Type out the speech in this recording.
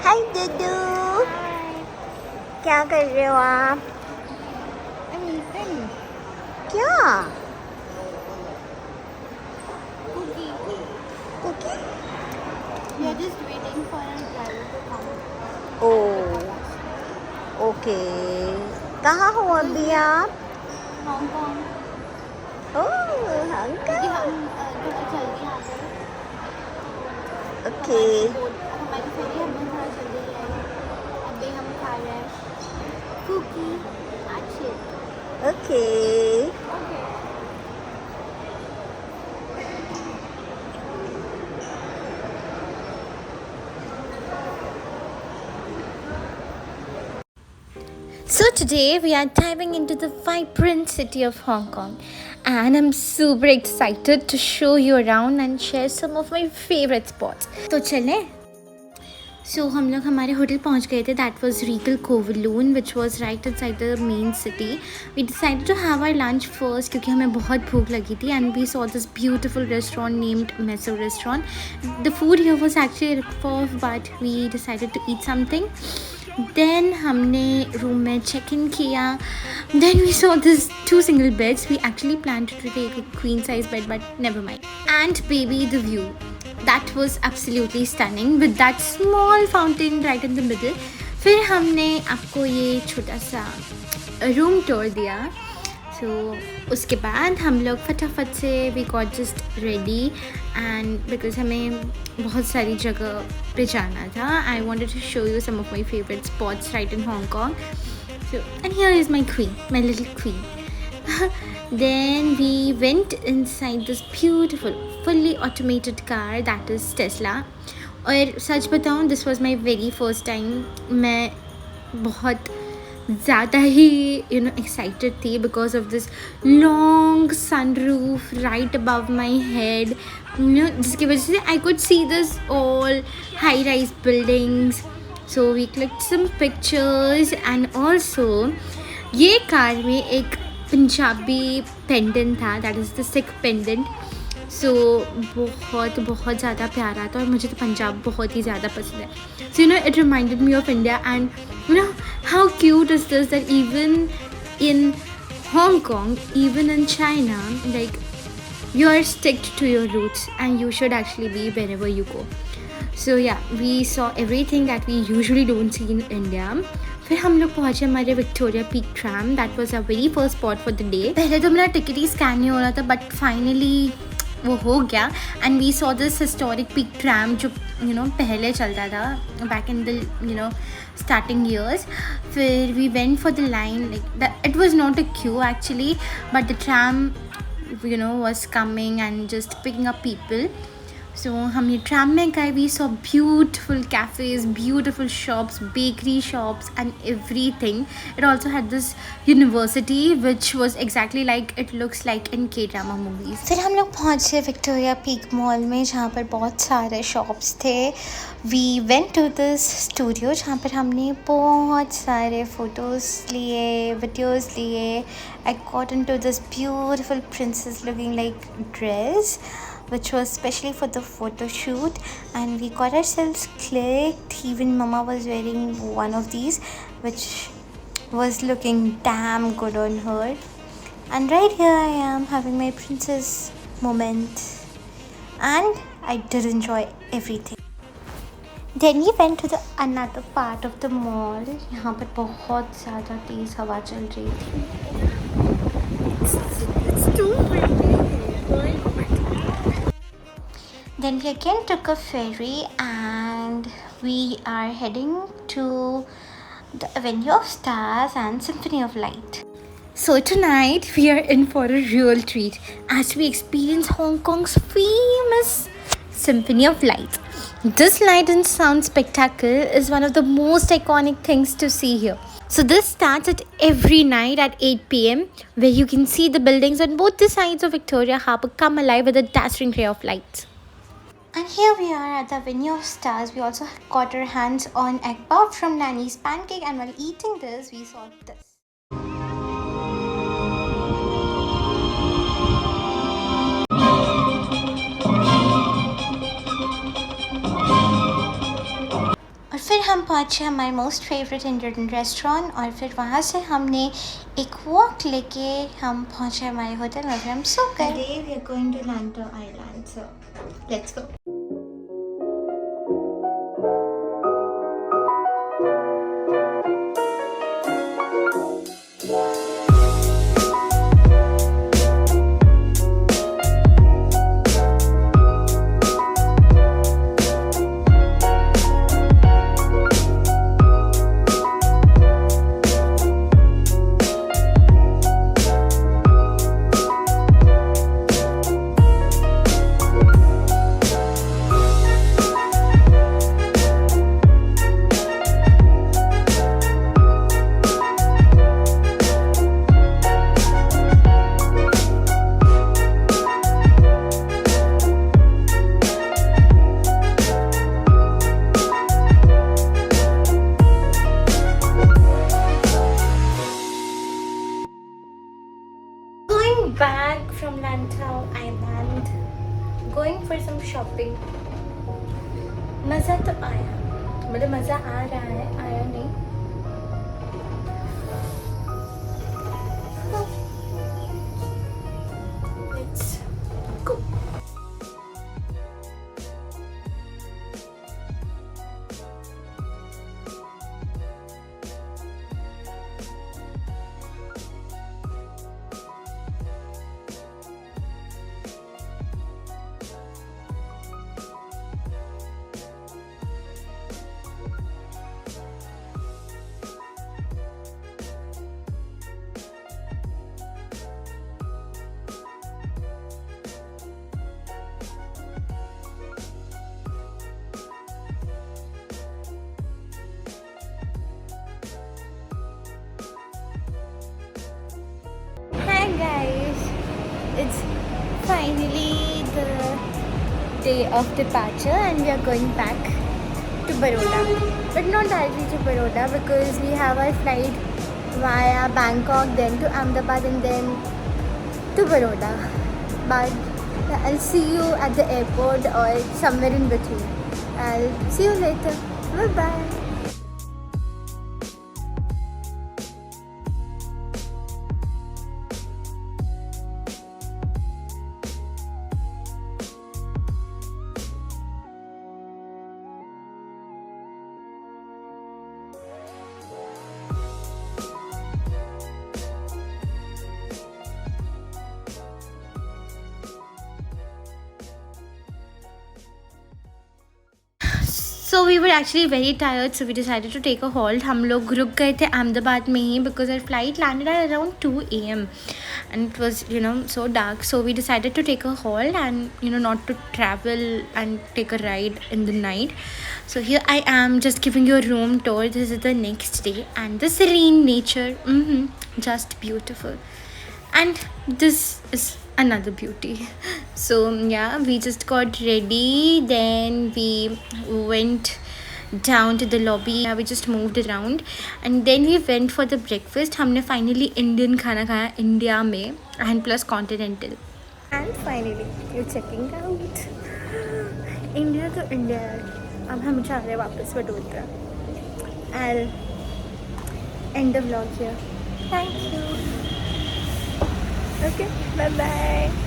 हाय दुदू, क्या कर रहे हो आप? I'm eating क्या? cookie. Cookie? We are just waiting for our driver to come. Oh, okay. कहाँ हो अभी आप? Hong Kong. ओह, क्योंकि हांगकांग। हम थोड़ा जल्दी आ गए। ओके, हमारी फेरी हमने थोड़ा जल्दी लाई। अभी हम खा रहे हैं कुकी अच्छे। Okay. Okay. So today we are diving into the vibrant city of Hong Kong, and I'm super excited to show you around and share some of my favorite spots. तो चलें? So हम लोग हमारे hotel पहुंच गए थे. That was Regal Kowloon, which was right inside the main city. We decided to have our lunch first क्योंकि हमें बहुत भूख लगी थी, and we saw this beautiful restaurant named Meso Restaurant. The food here was actually rough, but we decided to eat something. Then हमने room में check in किया. Then we saw this 2 single beds. We actually planned to take a queen size bed, but never mind. And baby, the view. That was absolutely stunning with that small fountain right in the middle. फिर हमने आपको ये छोटा सा room tour दिया. So उसके बाद हम लोग फटाफट से we got just ready, and because हमें बहुत सारी जगह पे जाना था, I wanted to show you some of my favorite spots right in Hong Kong. So, and here is my queen, my little queen. Then we went inside this beautiful fully automated car that is Tesla. और सच बताऊँ, this was my very first time. मैं बहुत ज़्यादा ही excited थी because of this long sunroof right above my head, जिसकी वजह से I could see this all high rise buildings. So we clicked some pictures, and also ये car में एक पंजाबी पेंडेंट था, that is the Sikh pendant. So बहुत बहुत ज़्यादा प्यारा था, और मुझे तो पंजाब बहुत ही ज़्यादा पसंद है. So it reminded me of India, and how cute is this that even in Hong Kong, even in China, like, you are stick to your roots and you should actually be wherever you go. So yeah, we saw everything that we usually don't see in India. फिर हम लोग पहुँचे हमारे Victoria Peak tram. That was our very first spot for the day. पहले तो मेरा ticket ही scan नहीं हो रहा था, बट फाइनली वो हो गया, and we saw this historic peak tram जो पहले चलता था back in the starting years. फिर we went for the line, like it was not a queue actually, but the tram was coming and just picking up people. So हम ये tram में गए. We saw beautiful cafes, beautiful shops, bakery shops and everything. It also had this university which was exactly like it looks like in K-drama movies. फिर हम लोग पहुँचे Victoria peak mall में, जहाँ पर बहुत सारे शॉप्स थे. We went to this studio जहाँ पर हमने बहुत सारे फ़ोटोज़ लिए, वीडियोज़ लिए. I got into this beautiful princess looking like dress, which was specially for the photo shoot, and we got ourselves clicked. Even mama was wearing one of these, which was looking damn good on her. And right here I am having my princess moment, and I did enjoy everything. Then we went to the another part of the mall. यहाँ पर बहुत ज़्यादा तेज़ हवा चल रही थी. It's too windy. Then we again took a ferry, and we are heading to the Avenue of Stars and Symphony of Light. So tonight we are in for a real treat as we experience Hong Kong's famous Symphony of Light. This light and sound spectacle is one of the most iconic things to see here. So this starts at every night at 8 p.m. where you can see the buildings on both the sides of Victoria Harbour come alive with a dazzling ray of lights. And here we are at the Avenue of Stars. We also got our hands on egg puff from Nanny's Pancake, and while eating this, we saw this. और फिर हम पहुँचे हमारे most favourite Indian restaurant और फिर वहाँ से हमने एक वॉक लेके हम पहुँचे हमारे होटल में, फिर हम सो गए. Today we are going to Lanto Island, so let's go. Back from Lantau Island, going for some shopping. मज़ा तो आया, मतलब मज़ा आ रहा है, आया नहीं. Let's go. Guys, it's finally the day of departure and we are going back to Baroda, but not directly to Baroda because we have our flight via Bangkok, then to Ahmedabad and then to Baroda. But I'll see you at the airport or somewhere in between. I'll see you later. Bye bye. So we were actually very tired, so we decided to take a halt. हम लोग रुक गए थे अहमदाबाद में ही because our flight landed at around 2 a.m. and it was, so dark. So we decided to take a halt and, not to travel and take a ride in the night. So here I am just giving you a room tour. This is the next day and the serene nature, just beautiful. And this is another beauty. So yeah, we just got ready, then we went down to the lobby. We just moved around and then we went for the breakfast. हमने finally Indian खाना खाया India में and plus continental. And finally you're checking out India to India. अब हम जा रहे हैं वापस Vadodara. I'll end the vlog here. Thank you. Okay, bye bye.